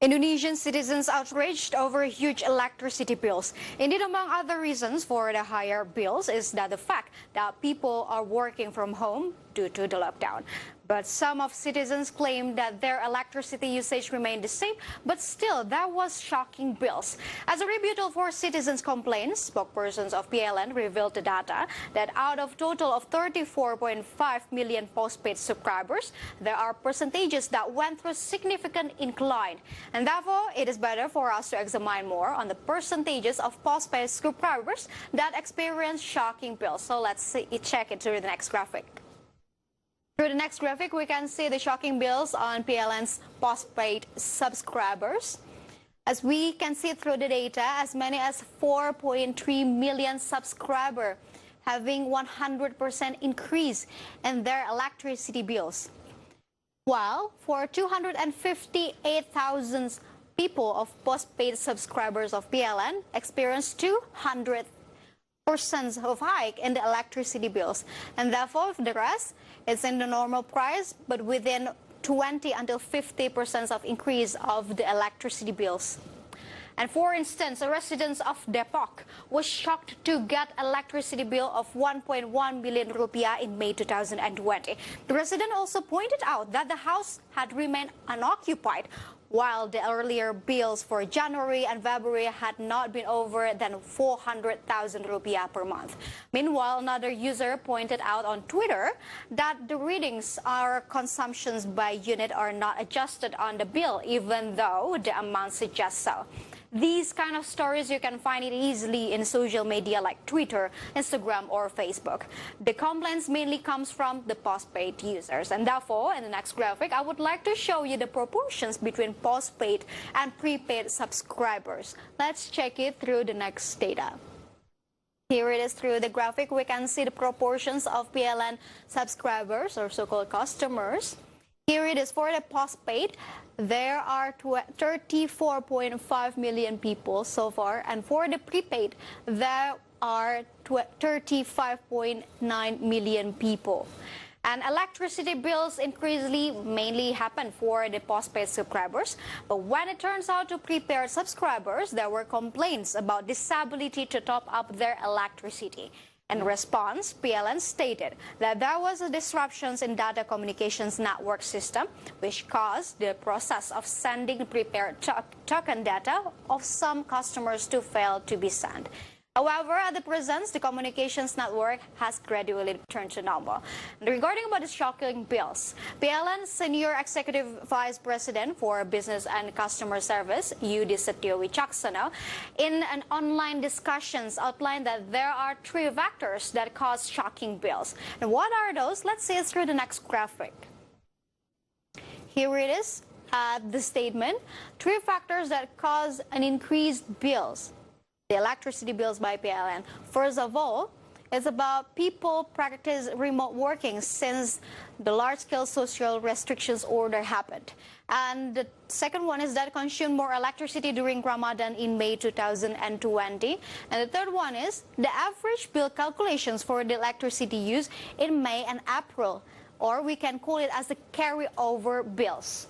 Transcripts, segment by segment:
Indonesian citizens outraged over huge electricity bills. Indeed, among other reasons for the higher bills is that the fact that people are working from home due to the lockdown. But some of citizens claim that their electricity usage remained the same, but still there was shocking bills. As a rebuttal for citizens' complaints, spokespersons of PLN revealed the data that out of total of 34.5 million postpaid subscribers, there are percentages that went through significant incline. And therefore, it is better for us to examine more on the percentages of postpaid subscribers that experience shocking bills. So let's check it through the next graphic. Through the next graphic, we can see the shocking bills on PLN's postpaid subscribers. As we can see through the data, as many as 4.3 million subscribers having 100% increase in their electricity bills. While for 258,000 people of postpaid subscribers of PLN experienced 200% of hike in the electricity bills, and therefore the rest is in the normal price, but within 20 until 50% of increase of the electricity bills. And for instance, a resident of Depok was shocked to get electricity bill of 1.1 million rupiah in May 2020. The resident also pointed out that the house had remained unoccupied, while the earlier bills for January and February had not been over than 400,000 rupiah per month. Meanwhile, another user pointed out on Twitter that the readings or consumptions by unit are not adjusted on the bill, even though the amount suggests so. These kind of stories, you can find it easily in social media like Twitter, Instagram, or Facebook. The complaints mainly comes from the postpaid users. And therefore, in the next graphic, I would like to show you the proportions between postpaid and prepaid subscribers. Let's check it through the next data. Here it is through the graphic. We can see the proportions of PLN subscribers or so-called customers. Here it is for the postpaid. There are 34.5 million people so far, and for the prepaid, there are 35.9 million people. And electricity bills increasingly mainly happen for the postpaid subscribers, but when it turns out to prepaid subscribers, there were complaints about disability to top up their electricity. In response, PLN stated that there was a disruptions in data communications network system, which caused the process of sending prepaid token data of some customers to fail to be sent. However, at the present, the communications network has gradually returned to normal. And regarding about the shocking bills, PLN Senior Executive Vice President for Business and Customer Service, Yudi Setio Wicaksono, in an online discussions outlined that there are three factors that cause shocking bills. And what are those? Let's see it through the next graphic. Here it is, the statement, three factors that cause an increased bills. The electricity bills by PLN. First of all, it's about people practice remote working since the large-scale social restrictions order happened. And the second one is that consume more electricity during Ramadan in May 2020. And the third one is the average bill calculations for the electricity use in May and April, or we can call it as the carryover bills.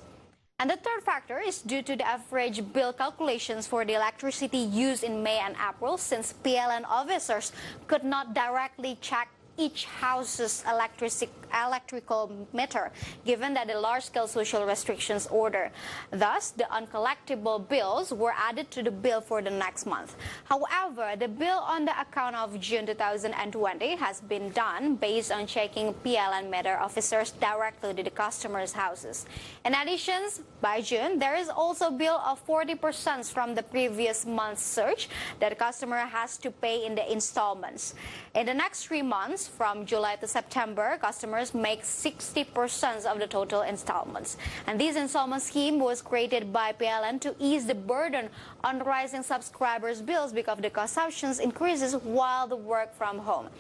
And the third factor is due to the average bill calculations for the electricity used in May and April, since PLN officers could not directly check each house's electrical meter, given that the large-scale social restrictions order. Thus, the uncollectible bills were added to the bill for the next month. However, the bill on the account of June 2020 has been done based on checking PLN meter officers directly to the customers' houses. In addition, by June, there is also a bill of 40% from the previous month's surge that the customer has to pay in the installments. In the next 3 months, from July to September, customers make 60% of the total installments. And this installment scheme was created by PLN to ease the burden on rising subscribers' bills because the consumption increases while the work from home.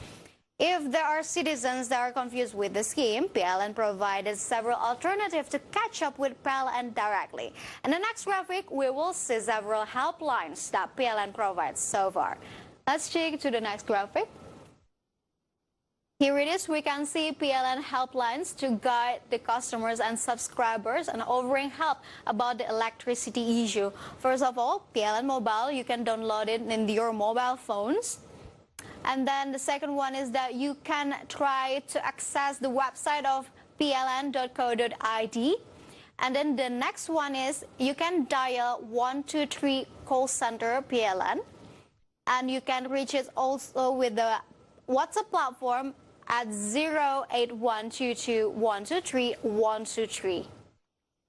If there are citizens that are confused with the scheme, PLN provided several alternatives to catch up with PLN directly. In the next graphic, we will see several helplines that PLN provides so far. Let's check to the next graphic. Here it is. We can see PLN helplines to guide the customers and subscribers and offering help about the electricity issue. First of all, PLN Mobile, you can download it in your mobile phones. And then the second one is that you can try to access the website of pln.co.id. And then the next one is you can dial 123 call center PLN. And you can reach it also with the WhatsApp platform at 08122123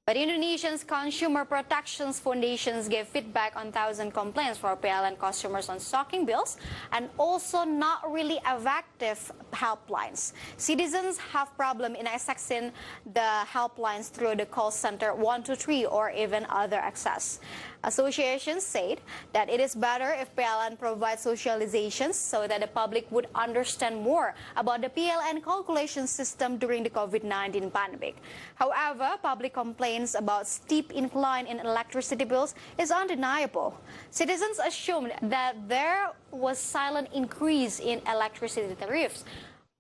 But Indonesia's Consumer Protections Foundations gave feedback on 1,000 complaints for PLN customers on shocking bills and also not really effective helplines. Citizens have problem in accessing the helplines through the call center 123 or even other access. Associations said that it is better if PLN provides socializations so that the public would understand more about the PLN calculation system during the COVID-19 pandemic. However, public complaints about steep incline in electricity bills is undeniable. Citizens assumed that there was silent increase in electricity tariffs,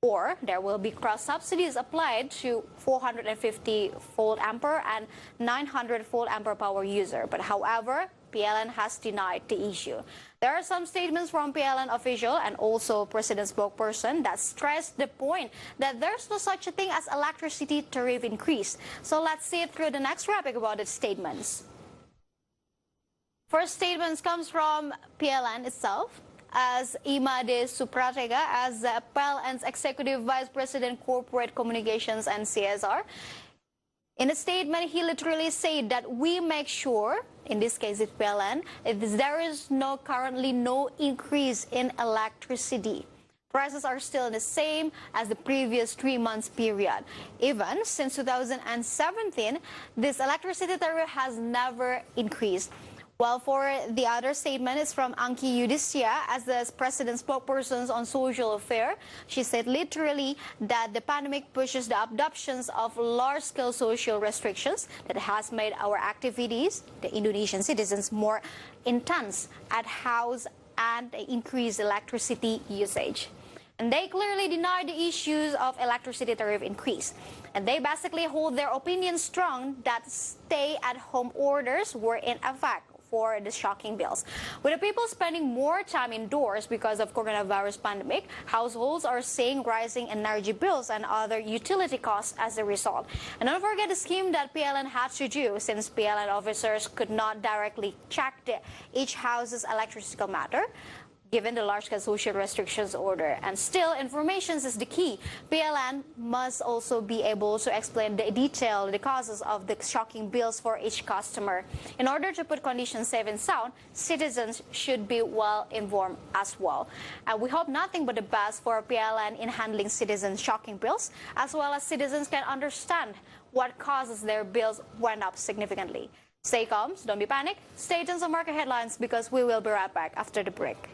or there will be cross subsidies applied to 450 volt ampere and 900 volt ampere power user. But however, PLN has denied the issue. There are some statements from PLN official and also President spokesperson that stress the point that there's no such a thing as electricity tariff increase. So let's see it through the next graphic about its statements. First statements comes from PLN itself, as Imade Supratega, as PLN's Executive Vice President Corporate Communications and CSR. In a statement, he literally said that we make sure, in this case it's PLN, there is currently no increase in electricity. Prices are still the same as the previous 3 months period. Even since 2017, this electricity tariff has never increased. While for the other statement is from Angki Yudhisya as the president's spokesperson on social affairs. She said literally that the pandemic pushes the adoptions of large-scale social restrictions that has made our activities, the Indonesian citizens, more intense at house and increased electricity usage. And they clearly deny the issues of electricity tariff increase. And they basically hold their opinion strong that stay-at-home orders were in effect for the shocking bills. With the people spending more time indoors because of coronavirus pandemic, households are seeing rising energy bills and other utility costs as a result. And don't forget the scheme that PLN had to do, since PLN officers could not directly check each house's electrical matter, given the large-scale social restrictions order. And still, information is the key. PLN must also be able to explain the detail, the causes of the shocking bills for each customer. In order to put conditions safe and sound, citizens should be well informed as well. And we hope nothing but the best for PLN in handling citizens' shocking bills, as well as citizens can understand what causes their bills went up significantly. Stay calm, don't be panicked. Stay tuned to market headlines because we will be right back after the break.